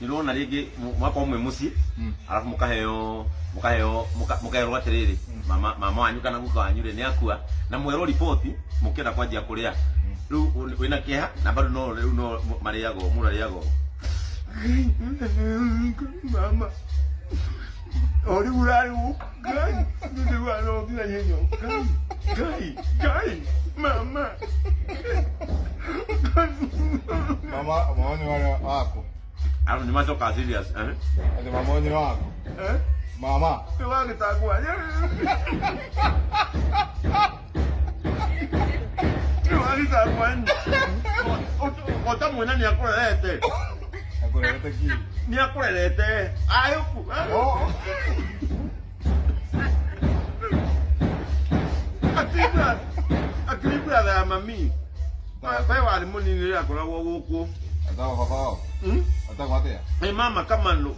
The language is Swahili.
nirona rigi mwako umwe musi alafu mukaheo atiriri mama wanyu kana guka wanyu ni akua na mwero ripoti mukenda kwanjia kuria riu wina kiha na bado no mariago murariago mama ori urari gai ndi wano kila yenyo gai mama mama ni wako hapo ni masoka serious ati mama ni wako mama tuwa kitakua ota mwana ni akurelete ki ni akurelete ayo akibra da mami pa wali moni ni akora wowo atawa papa atawa atea mama kama no